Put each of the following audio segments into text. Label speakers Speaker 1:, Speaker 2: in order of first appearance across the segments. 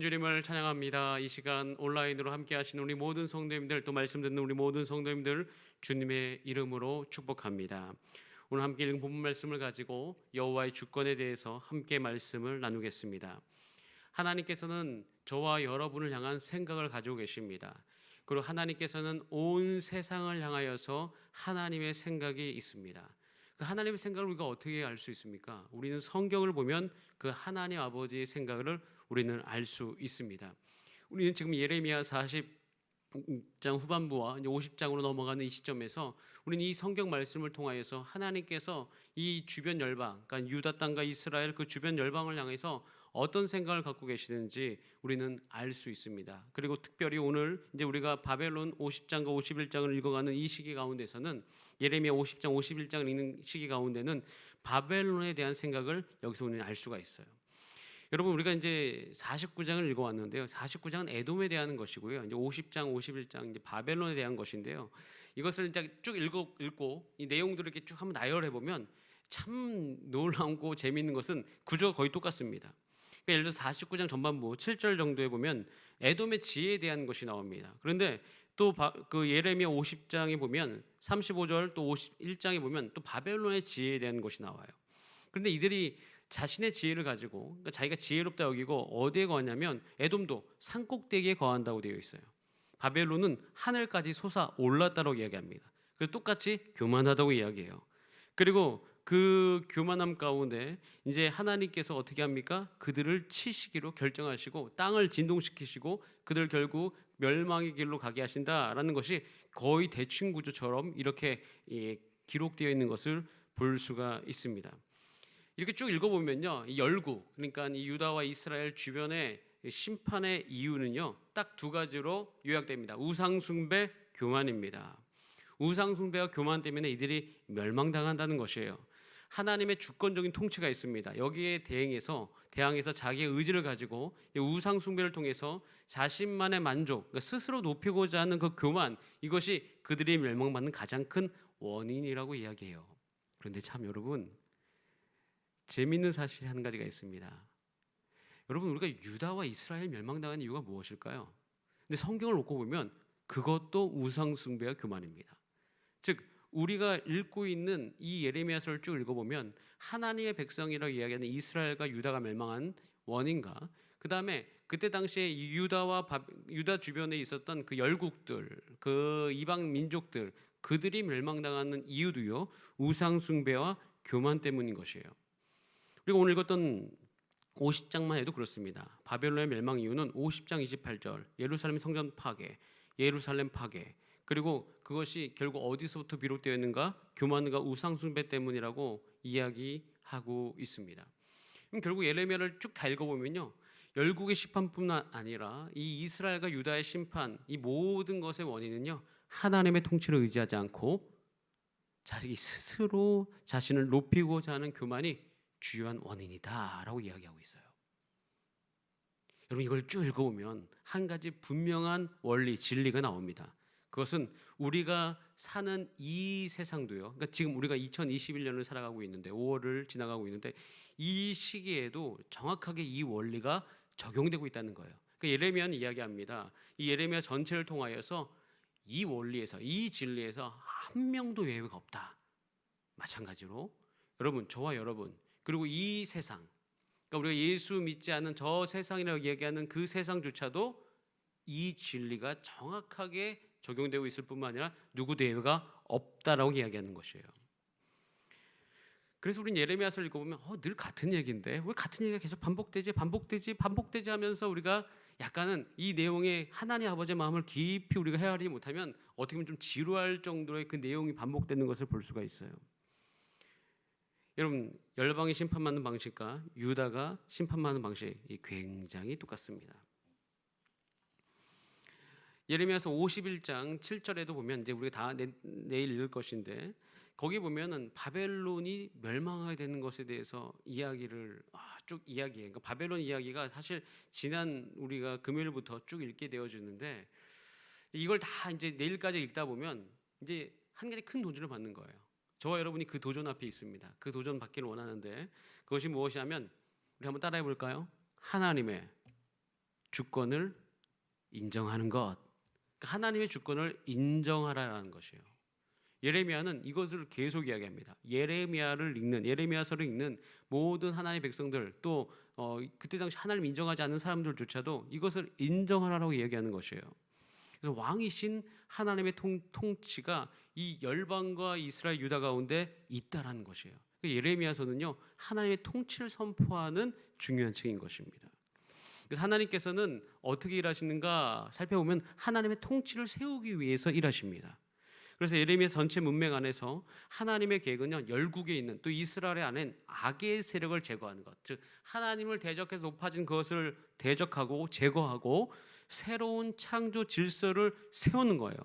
Speaker 1: 주님을 찬양합니다. 이 시간 온라인으로 함께 하시는 우리 모든 성도님들, 또 말씀 듣는 우리 모든 성도님들 주님의 이름으로 축복합니다. 오늘 함께 읽은 본문 말씀을 가지고 여호와의 주권에 대해서 함께 말씀을 나누겠습니다. 하나님께서는 저와 여러분을 향한 생각을 가지고 계십니다. 그리고 하나님께서는 온 세상을 향하여서 하나님의 생각이 있습니다. 그 하나님의 생각을 우리가 어떻게 알 수 있습니까? 우리는 성경을 보면 그 하나님 아버지의 생각을 우리는 알 수 있습니다. 우리는 지금 예레미야 40장 후반부와 이제 50장으로 넘어가는 이 시점에서 우리는 이 성경 말씀을 통하여서 하나님께서 이 주변 열방, 그러니까 유다 땅과 이스라엘 그 주변 열방을 향해서 어떤 생각을 갖고 계시는지 우리는 알 수 있습니다. 그리고 특별히 오늘 이제 우리가 바벨론 50장과 51장을 읽어가는 이 시기 가운데서는 예레미야 50장, 51장을 읽는 시기 가운데는 바벨론에 대한 생각을 여기서 우리는 알 수가 있어요. 여러분, 우리가 이제 49장을 읽어왔는데요. 49장은 에돔에 대한 것이고요. 이제 50장, 51장 이제 바벨론에 대한 것인데요. 이것을 이제 쭉 읽고 이 내용들을 이렇게 쭉 한번 나열해 보면 참 놀라운고 재미있는 것은 구조가 거의 똑같습니다. 그러니까 예를 들어 49장 전반부 7절 정도에 보면 에돔의 지혜에 대한 것이 나옵니다. 그런데 또 그 예레미야 50장에 보면 35절 또 51장에 보면 또 바벨론의 지혜에 대한 것이 나와요. 그런데 이들이 자신의 지혜를 가지고, 그러니까 자기가 지혜롭다 여기고 어디에 거하냐면 에돔도 산꼭대기에 거한다고 되어 있어요. 바벨론은 하늘까지 솟아 올랐다고 이야기합니다. 그래서 똑같이 교만하다고 이야기해요. 그리고 그 교만함 가운데 이제 하나님께서 어떻게 합니까? 그들을 치시기로 결정하시고 땅을 진동시키시고 그들 결국 멸망의 길로 가게 하신다라는 것이 거의 대칭 구조처럼 이렇게 기록되어 있는 것을 볼 수가 있습니다. 이렇게 쭉 읽어보면요, 이 열국, 그러니까 이 유다와 이스라엘 주변의 심판의 이유는요 딱 두 가지로 요약됩니다. 우상숭배, 교만입니다. 우상숭배와 교만 때문에 이들이 멸망당한다는 것이에요. 하나님의 주권적인 통치가 있습니다. 여기에 대항해서 자기의 의지를 가지고 우상숭배를 통해서 자신만의 만족, 그러니까 스스로 높이고자 하는 그 교만, 이것이 그들이 멸망받는 가장 큰 원인이라고 이야기해요. 그런데 참 여러분, 재미있는 사실이 한 가지가 있습니다. 여러분, 우리가 유다와 이스라엘 멸망당한 이유가 무엇일까요? 근데 성경을 놓고 보면 그것도 우상숭배와 교만입니다. 즉 우리가 읽고 있는 이 예레미야서를 쭉 읽어보면 하나님의 백성이라고 이야기하는 이스라엘과 유다가 멸망한 원인과 그 다음에 그때 당시에 유다 주변에 있었던 그 열국들, 그 이방 민족들, 그들이 멸망당하는 이유도요 우상숭배와 교만 때문인 것이에요. 그리고 오늘 읽었던 50장만 해도 그렇습니다. 바벨론의 멸망 이유는 50장 28절 예루살렘 성전 파괴, 예루살렘 파괴, 그리고 그것이 결국 어디서부터 비롯되어 있는가? 교만과 우상숭배 때문이라고 이야기하고 있습니다. 그럼 결국 예레미야를 쭉 다 읽어보면요, 열국의 심판뿐만 아니라 이 이스라엘과 유다의 심판, 이 모든 것의 원인은요 하나님의 통치를 의지하지 않고 자기 스스로 자신을 높이고자 하는 교만이 주요한 원인이다라고 이야기하고 있어요. 여러분, 이걸 쭉 읽어보면 한 가지 분명한 원리, 진리가 나옵니다. 그것은 우리가 사는 이 세상도요, 그러니까 지금 우리가 2021년을 살아가고 있는데 5월을 지나가고 있는데 이 시기에도 정확하게 이 원리가 적용되고 있다는 거예요. 그러니까 예레미야는 이야기합니다. 이 예레미야 전체를 통하여서 이 원리에서, 이 진리에서 한 명도 예외가 없다. 마찬가지로 여러분, 저와 여러분, 그리고 이 세상, 그러니까 우리가 예수 믿지 않는 저 세상이라고 이야기하는 그 세상조차도 이 진리가 정확하게 적용되고 있을 뿐만 아니라 누구도 예외가 없다라고 이야기하는 것이에요. 그래서 우리는 예레미야서를 읽어보면 늘 같은 얘기인데 왜 같은 얘기가 계속 반복되지 하면서 우리가 약간은 이 내용에 하나님 아버지의 마음을 깊이 우리가 헤아리지 못하면 어떻게 보면 좀 지루할 정도의 그 내용이 반복되는 것을 볼 수가 있어요. 여러분, 열방이 심판받는 방식과 유다가 심판받는 방식이 굉장히 똑같습니다. 예레미야서 51장 7절에도 보면 이제 우리가 다 내일 읽을 것인데 거기 보면은 바벨론이 멸망하게 되는 것에 대해서 이야기를 쭉 이야기해요. 그러니까 바벨론 이야기가 사실 지난 우리가 금요일부터 쭉 읽게 되어지는데 이걸 다 이제 내일까지 읽다 보면 이제 한 가지 큰 도전을 받는 거예요. 저와 여러분이 그 도전 앞에 있습니다. 그 도전 받기를 원하는데 그것이 무엇이냐면 우리 한번 따라해 볼까요? 하나님의 주권을 인정하는 것. 그러니까 하나님의 주권을 인정하라는 것이에요. 예레미야는 이것을 계속 이야기합니다. 예레미야서를 읽는 모든 하나님의 백성들, 또 그때 당시 하나님 인정하지 않는 사람들조차도 이것을 인정하라고 이야기하는 것이에요. 그래서 왕이신 하나님의 통치가 이 열방과 이스라엘 유다 가운데 있다라는 것이에요. 예레미야서는요, 하나님의 통치를 선포하는 중요한 책인 것입니다. 그래서 하나님께서는 어떻게 일하시는가 살펴보면 하나님의 통치를 세우기 위해서 일하십니다. 그래서 예레미야 전체 문맥 안에서 하나님의 계획은요, 열국에 있는 또 이스라엘의 안엔 악의 세력을 제거하는 것, 즉 하나님을 대적해서 높아진 그것을 대적하고 제거하고 새로운 창조 질서를 세우는 거예요.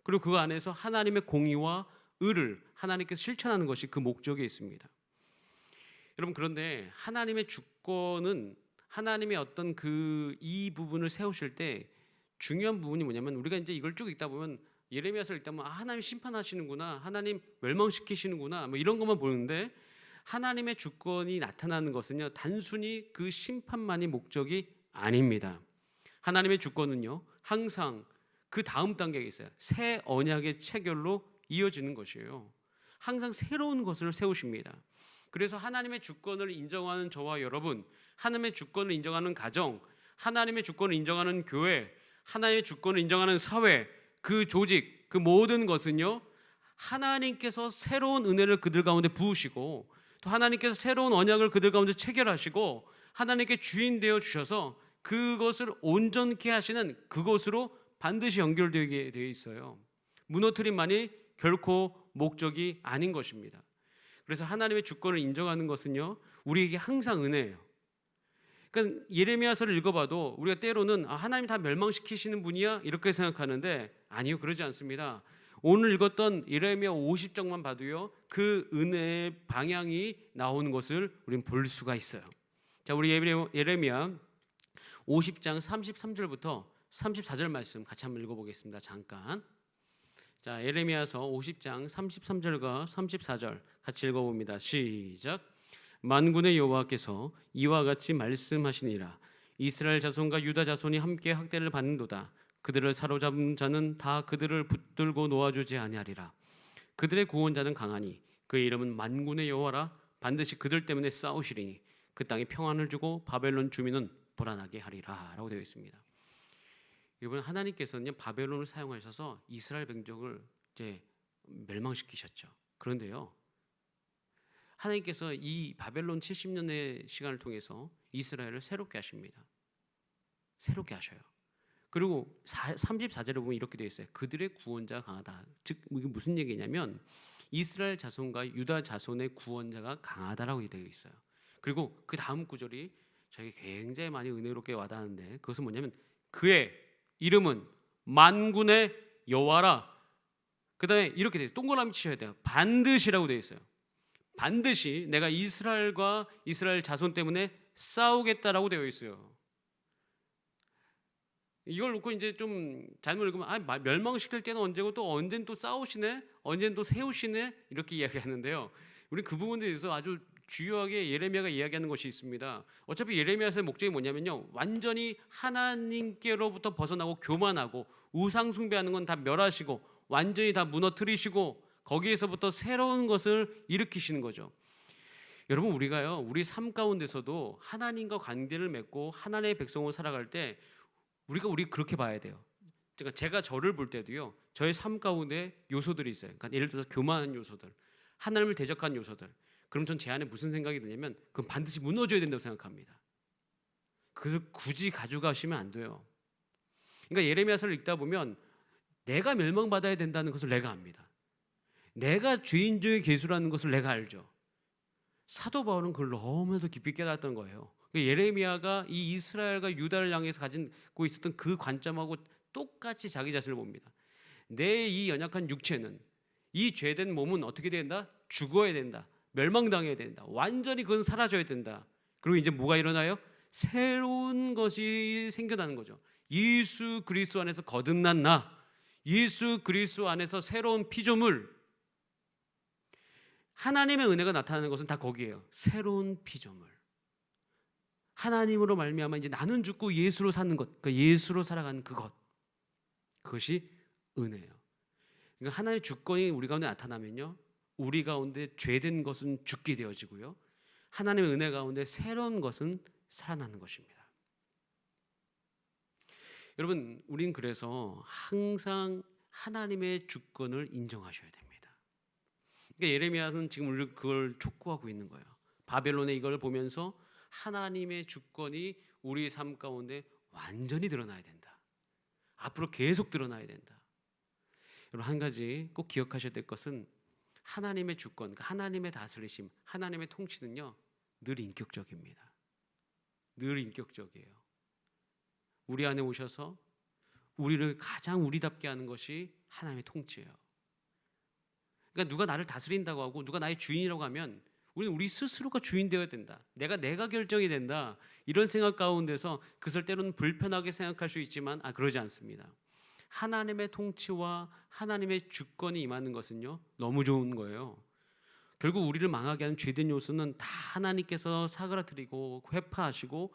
Speaker 1: 그리고 그 안에서 하나님의 공의와 의를 하나님께서 실천하는 것이 그 목적에 있습니다. 여러분, 그런데 하나님의 주권은 하나님의 어떤 이 부분을 세우실 때 중요한 부분이 뭐냐면, 우리가 이제 이걸 쭉 읽다 보면 예레미야서를 읽다 보면 하나님 심판하시는구나, 하나님 멸망시키시는구나, 뭐 이런 것만 보는데, 하나님의 주권이 나타나는 것은요, 단순히 그 심판만이 목적이 아닙니다. 하나님의 주권은요, 항상 그 다음 단계가 있어요. 새 언약의 체결로 이어지는 것이에요. 항상 새로운 것을 세우십니다. 그래서 하나님의 주권을 인정하는 저와 여러분, 하나님의 주권을 인정하는 가정, 하나님의 주권을 인정하는 교회, 하나님의 주권을 인정하는 사회, 그 조직, 그 모든 것은요, 하나님께서 새로운 은혜를 그들 가운데 부으시고, 또 하나님께서 새로운 언약을 그들 가운데 체결하시고, 하나님께 주인 되어 주셔서 그것을 온전케 하시는 그것으로 반드시 연결되게 되어 있어요. 무너뜨림만이 결코 목적이 아닌 것입니다. 그래서 하나님의 주권을 인정하는 것은요, 우리에게 항상 은혜예요. 그러니까 예레미야서를 읽어봐도 우리가 때로는 하나님 다 멸망시키시는 분이야 이렇게 생각하는데, 아니요, 그러지 않습니다. 오늘 읽었던 예레미야 50장만 봐도요, 그 은혜의 방향이 나오는 것을 우리는 볼 수가 있어요. 자, 우리 예레미야 50장 33절부터 34절 말씀 같이 한번 읽어보겠습니다. 잠깐. 자, 예레미야서 50장 33절과 34절 같이 읽어봅니다. 시작. 만군의 여호와께서 이와 같이 말씀하시니라. 이스라엘 자손과 유다 자손이 함께 학대를 받는도다. 그들을 사로잡은 자는 다 그들을 붙들고 놓아주지 아니하리라. 그들의 구원자는 강하니 그의 이름은 만군의 여호와라. 반드시 그들 때문에 싸우시리니 그 땅에 평안을 주고 바벨론 주민은 불안하게 하리라 라고 되어 있습니다. 이번 하나님께서는 바벨론을 사용하셔서 이스라엘 백성을 이제 멸망시키셨죠. 그런데요, 하나님께서 이 바벨론 70년의 시간을 통해서 이스라엘을 새롭게 하십니다. 새롭게 하셔요. 그리고 34절에 보면 이렇게 되어 있어요. 그들의 구원자가 강하다. 즉 이게 무슨 얘기냐면 이스라엘 자손과 유다 자손의 구원자가 강하다라고 되어 있어요. 그리고 그 다음 구절이 저에게 굉장히 많이 은혜롭게 와닿았는데, 그것은 뭐냐면 그의 이름은 만군의 여호와라. 그 다음에 이렇게 돼요. 동그라미 치셔야 돼요. 반드시라고 되어 있어요. 반드시 내가 이스라엘과 이스라엘 자손 때문에 싸우겠다라고 되어 있어요. 이걸 놓고 이제 좀 잘못 읽으면 멸망시킬 때는 언제고 또 언젠 또 싸우시네, 언젠 또 세우시네 이렇게 이야기하는데요. 우리 그 부분에 대해서 아주 주요하게 예레미야가 이야기하는 것이 있습니다. 어차피 예레미야서의 목적이 뭐냐면요, 완전히 하나님께로부터 벗어나고 교만하고 우상 숭배하는 건 다 멸하시고 완전히 다 무너뜨리시고 거기에서부터 새로운 것을 일으키시는 거죠. 여러분, 우리가요, 우리 삶 가운데서도 하나님과 관계를 맺고 하나님의 백성으로 살아갈 때 우리가 그렇게 봐야 돼요. 제가 저를 볼 때도요, 저의 삶 가운데 요소들이 있어요. 그러니까 예를 들어서 교만한 요소들, 하나님을 대적한 요소들. 그럼 전 제 안에 무슨 생각이 드냐면 그건 반드시 무너져야 된다고 생각합니다. 그래서 굳이 가져가시면 안 돼요. 그러니까 예레미야서를 읽다 보면 내가 멸망받아야 된다는 것을 내가 압니다. 내가 죄인 중의 괴수라는 것을 내가 알죠. 사도 바울은 그걸 너무나도 깊이 깨달았던 거예요. 예레미야가 이 이스라엘과 유다를 향해서 가지고 있었던 그 관점하고 똑같이 자기 자신을 봅니다. 내 이 연약한 육체는, 이 죄된 몸은 어떻게 된다? 죽어야 된다. 멸망당해야 된다. 완전히 그건 사라져야 된다. 그리고 이제 뭐가 일어나요? 새로운 것이 생겨나는 거죠. 예수 그리스도 안에서 거듭난 나, 예수 그리스도 안에서 새로운 피조물, 하나님의 은혜가 나타나는 것은 다 거기에요. 새로운 피조물. 하나님으로 말미암아 이제 나는 죽고 예수로 사는 것, 그러니까 예수로 살아가는 그것이 은혜예요. 그러니까 하나님의 주권이 우리 가운데 나타나면요, 우리 가운데 죄된 것은 죽게 되어지고요, 하나님의 은혜 가운데 새로운 것은 살아나는 것입니다. 여러분, 우린 그래서 항상 하나님의 주권을 인정하셔야 됩니다. 그러니까 예레미야는 지금 우리를 그걸 촉구하고 있는 거예요. 바벨론의 이걸 보면서 하나님의 주권이 우리 삶 가운데 완전히 드러나야 된다. 앞으로 계속 드러나야 된다. 여러분, 한 가지 꼭 기억하셔야 될 것은 하나님의 주권, 하나님의 다스리심, 하나님의 통치는요, 늘 인격적입니다. 늘 인격적이에요. 우리 안에 오셔서 우리를 가장 우리답게 하는 것이 하나님의 통치예요. 그러니까 누가 나를 다스린다고 하고 누가 나의 주인이라고 하면 우리는 우리 스스로가 주인 되어야 된다. 내가 결정이 된다. 이런 생각 가운데서 그것을 때로는 불편하게 생각할 수 있지만 그러지 않습니다. 하나님의 통치와 하나님의 주권이 임하는 것은요, 너무 좋은 거예요. 결국 우리를 망하게 하는 죄된 요소는 다 하나님께서 사그라뜨리고 회파하시고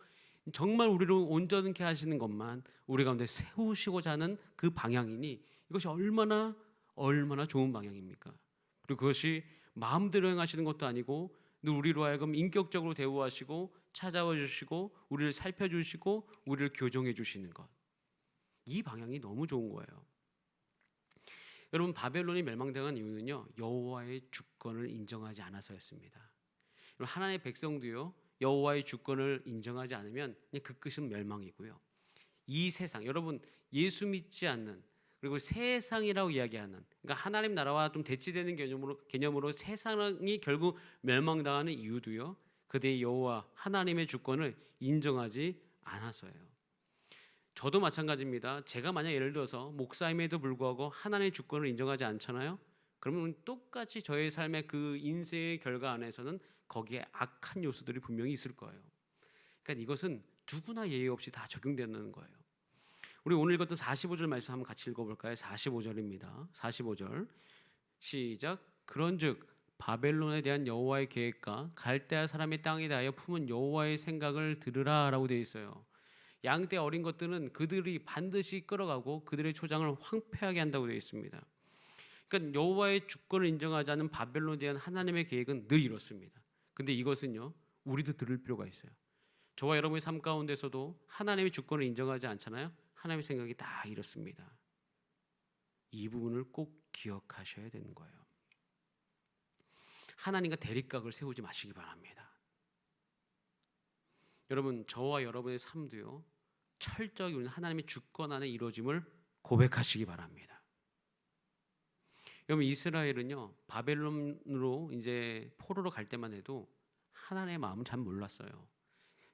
Speaker 1: 정말 우리를 온전케 하시는 것만 우리 가운데 세우시고자 하는 그 방향이니 이것이 얼마나 좋은 방향입니까? 그리고 그것이 마음대로 행하시는 것도 아니고 늘 우리로 하여금 인격적으로 대우하시고 찾아와 주시고 우리를 살펴주시고 우리를 교정해 주시는 것, 이 방향이 너무 좋은 거예요. 여러분, 바벨론이 멸망당한 이유는요, 여호와의 주권을 인정하지 않아서였습니다. 하나님의 백성도요, 여호와의 주권을 인정하지 않으면 그 끝은 멸망이고요. 이 세상, 여러분, 예수 믿지 않는, 그리고 세상이라고 이야기하는, 그러니까 하나님 나라와 좀 대치되는 개념으로 세상이 결국 멸망당하는 이유도요, 그들의 여호와 하나님의 주권을 인정하지 않아서예요. 저도 마찬가지입니다. 제가 만약 예를 들어서 목사임에도 불구하고 하나님의 주권을 인정하지 않잖아요. 그러면 똑같이 저의 삶의 그 인생의 결과 안에서는 거기에 악한 요소들이 분명히 있을 거예요. 그러니까 이것은 누구나 예의 없이 다 적용되는 거예요. 우리 오늘 읽었던 45절 말씀 한번 같이 읽어볼까요? 45절입니다. 45절 시작. 그런즉 바벨론에 대한 여호와의 계획과 갈대아 사람의 땅에 대하여 품은 여호와의 생각을 들으라라고 되어 있어요. 양떼 어린 것들은 그들이 반드시 끌어가고 그들의 초장을 황폐하게 한다고 되어 있습니다. 그러니까 여호와의 주권을 인정하지 않는 바벨론에 대한 하나님의 계획은 늘 이렇습니다. 근데 이것은요, 우리도 들을 필요가 있어요. 저와 여러분의 삶 가운데서도 하나님의 주권을 인정하지 않잖아요. 하나님의 생각이 다 이렇습니다. 이 부분을 꼭 기억하셔야 되는 거예요. 하나님과 대립각을 세우지 마시기 바랍니다. 여러분, 저와 여러분의 삶도요, 철저히 우리는 하나님의 주권 안에 이루어짐을 고백하시기 바랍니다. 여러분, 이스라엘은요, 바벨론으로 이제 포로로 갈 때만 해도 하나님의 마음을 잘 몰랐어요.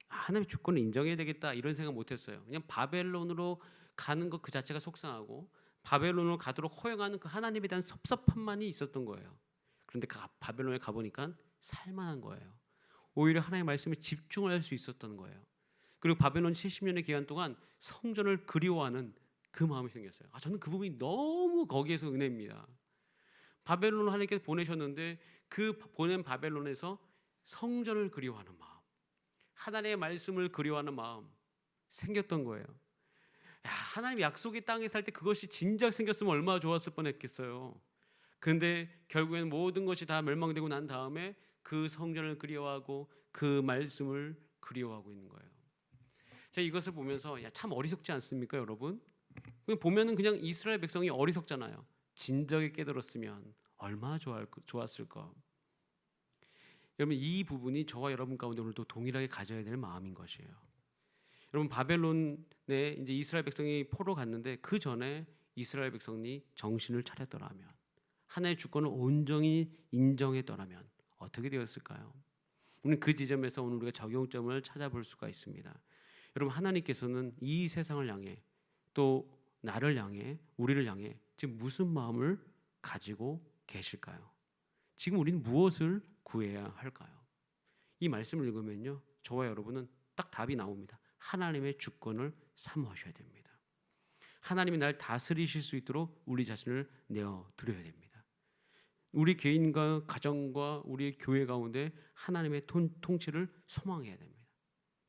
Speaker 1: 하나님의 주권을 인정해야 되겠다 이런 생각 못했어요. 그냥 바벨론으로 가는 것 그 자체가 속상하고 바벨론으로 가도록 허용하는 그 하나님에 대한 섭섭함만이 있었던 거예요. 그런데 바벨론에 가보니까 살만한 거예요. 오히려 하나님의 말씀에 집중을 할 수 있었던 거예요. 그리고 바벨론 70년의 기간 동안 성전을 그리워하는 그 마음이 생겼어요. 저는 그 부분이 너무 거기에서 은혜입니다. 바벨론을 하나님께서 보내셨는데 그 보낸 바벨론에서 성전을 그리워하는 마음, 하나님의 말씀을 그리워하는 마음 생겼던 거예요. 하나님 약속의 땅에 살 때 그것이 진작 생겼으면 얼마나 좋았을 뻔했겠어요. 그런데 결국에는 모든 것이 다 멸망되고 난 다음에 그 성전을 그리워하고 그 말씀을 그리워하고 있는 거예요. 제가 이것을 보면서 참 어리석지 않습니까, 여러분? 보면은 그냥 이스라엘 백성이 어리석잖아요. 진작에 깨달았으면 얼마나 좋았을까. 여러분, 이 부분이 저와 여러분 가운데 오늘도 동일하게 가져야 될 마음인 것이에요. 여러분, 바벨론에 이제 이스라엘 백성이 포로 갔는데 그 전에 이스라엘 백성이 정신을 차렸더라면, 하나님의 주권을 온전히 인정했더라면 어떻게 되었을까요? 우리는 그 지점에서 오늘 우리가 적용점을 찾아볼 수가 있습니다. 여러분, 하나님께서는 이 세상을 향해 또 나를 향해 우리를 향해 지금 무슨 마음을 가지고 계실까요? 지금 우리는 무엇을 구해야 할까요? 이 말씀을 읽으면요, 저와 여러분은 딱 답이 나옵니다. 하나님의 주권을 사모하셔야 됩니다. 하나님이 날 다스리실 수 있도록 우리 자신을 내어드려야 됩니다. 우리 개인과 가정과 우리 교회 가운데 하나님의 통치를 소망해야 됩니다.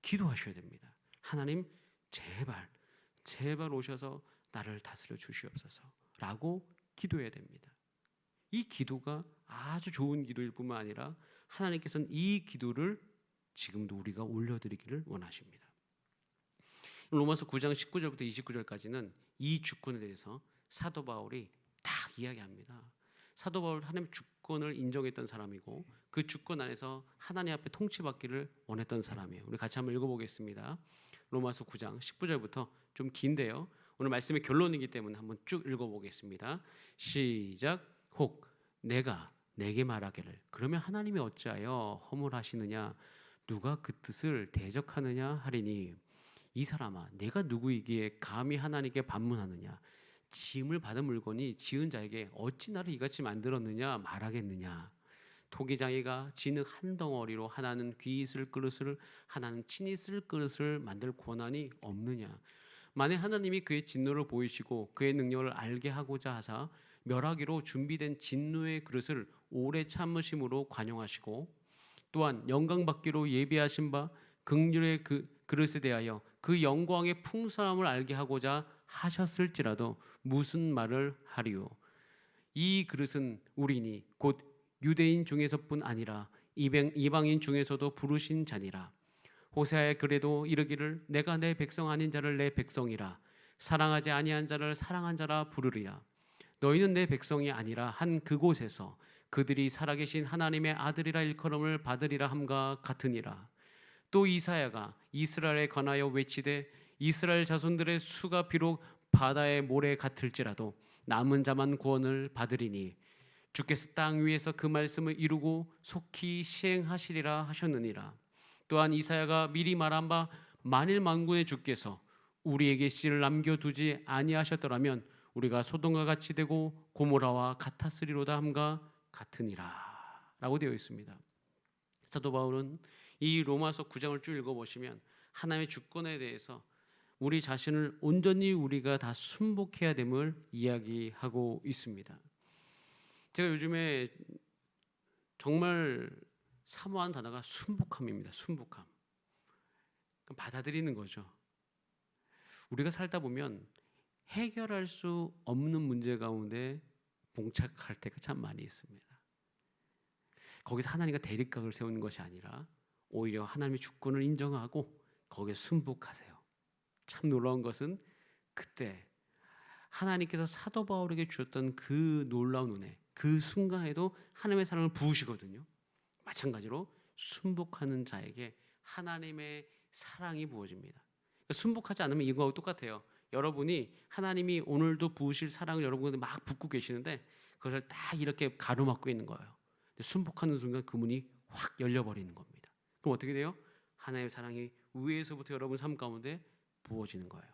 Speaker 1: 기도하셔야 됩니다. 하나님 제발 오셔서 나를 다스려 주시옵소서라고 기도해야 됩니다. 이 기도가 아주 좋은 기도일 뿐만 아니라 하나님께서는 이 기도를 지금도 우리가 올려드리기를 원하십니다. 로마서 9장 19절부터 29절까지는 이 주권에 대해서 사도 바울이 다 이야기합니다. 사도 바울 하나님의 주권을 인정했던 사람이고 그 주권 안에서 하나님 앞에 통치받기를 원했던 사람이에요. 우리 같이 한번 읽어보겠습니다. 로마서 9장 19절부터 좀 긴데요. 오늘 말씀의 결론이기 때문에 한번 쭉 읽어보겠습니다. 시작. 혹 내가 내게 말하기를 그러면 하나님이 어찌하여 허물하시느냐 누가 그 뜻을 대적하느냐 하리니 이 사람아 내가 누구이기에 감히 하나님께 반문하느냐 지음을 받은 물건이 지은 자에게 어찌 나를 이같이 만들었느냐 말하겠느냐 토기장이가 진흙 한 덩어리로 하나는 귀 있을 그릇을 하나는 친히 쓸 그릇을 만들 권한이 없느냐 만일 하나님이 그의 진노를 보이시고 그의 능력을 알게 하고자 하사 멸하기로 준비된 진노의 그릇을 오래 참으심으로 관용하시고 또한 영광받기로 예비하신 바 긍휼의 그 그릇에 대하여 그 영광의 풍성함을 알게 하고자 하셨을지라도 무슨 말을 하리요 이 그릇은 우리니 곧 유대인 중에서뿐 아니라 이방인 중에서도 부르신 자니라 호세아의 글에도 이르기를 내가 내 백성 아닌 자를 내 백성이라 사랑하지 아니한 자를 사랑한 자라 부르리라 너희는 내 백성이 아니라 한 그곳에서 그들이 살아계신 하나님의 아들이라 일컬음을 받으리라 함과 같으니라 또 이사야가 이스라엘에 관하여 외치되 이스라엘 자손들의 수가 비록 바다의 모래 같을지라도 남은 자만 구원을 받으리니 주께서 땅 위에서 그 말씀을 이루고 속히 시행하시리라 하셨느니라 또한 이사야가 미리 말한 바 만일 만군의 주께서 우리에게 씨를 남겨두지 아니하셨더라면 우리가 소돔과 같이 되고 고모라와 같았으리로다 함과 같으니라 라고 되어 있습니다. 사도 바울은 이 로마서 9장을 쭉 읽어보시면 하나님의 주권에 대해서 우리 자신을 온전히 우리가 다 순복해야 됨을 이야기하고 있습니다. 제가 요즘에 정말 사모하는 단어가 순복함입니다. 순복함. 받아들이는 거죠. 우리가 살다 보면 해결할 수 없는 문제 가운데 봉착할 때가 참 많이 있습니다. 거기서 하나님과 대립각을 세우는 것이 아니라 오히려 하나님의 주권을 인정하고 거기에 순복하세요. 참 놀라운 것은 그때 하나님께서 사도 바울에게 주셨던 그 놀라운 은혜, 그 순간에도 하나님의 사랑을 부으시거든요. 마찬가지로 순복하는 자에게 하나님의 사랑이 부어집니다. 순복하지 않으면 이거하고 똑같아요. 여러분이 하나님이 오늘도 부으실 사랑을 여러분한테 막 붓고 계시는데 그것을 다 이렇게 가로막고 있는 거예요. 순복하는 순간 그 문이 확 열려버리는 겁니다. 그럼 어떻게 돼요? 하나님의 사랑이 위에서부터 여러분 삶 가운데 부어지는 거예요.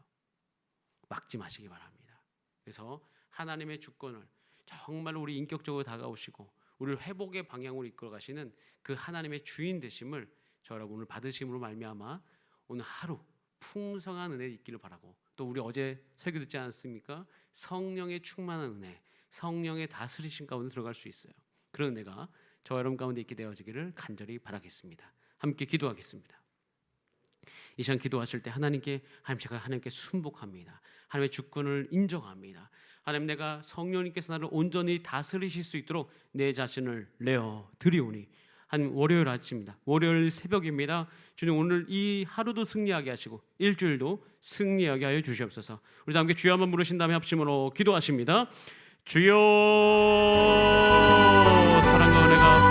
Speaker 1: 막지 마시기 바랍니다. 그래서 하나님의 주권을 정말 우리 인격적으로 다가오시고 우리를 회복의 방향으로 이끌어 가시는 그 하나님의 주인 되심을 저라고 오늘 받으심으로 말미암아 오늘 하루 풍성한 은혜 있기를 바라고 또 우리 어제 설교 듣지 않았습니까? 성령의 충만한 은혜, 성령의 다스리심 가운데 들어갈 수 있어요. 그런 은혜가 저 여러분 가운데 있게 되어지기를 간절히 바라겠습니다. 함께 기도하겠습니다. 이 시간 기도하실 때 하나님께 제가 하나님께 순복합니다. 하나님의 주권을 인정합니다. 하나님 내가 성령님께서 나를 온전히 다스리실 수 있도록 내 자신을 내어 드리오니 한 월요일 아침입니다. 월요일 새벽입니다. 주님 오늘 이 하루도 승리하게 하시고 일주일도 승리하게 하여 주시옵소서. 우리 다 함께 주여 한번 부르신 다음에 합심으로 기도하십니다. 주여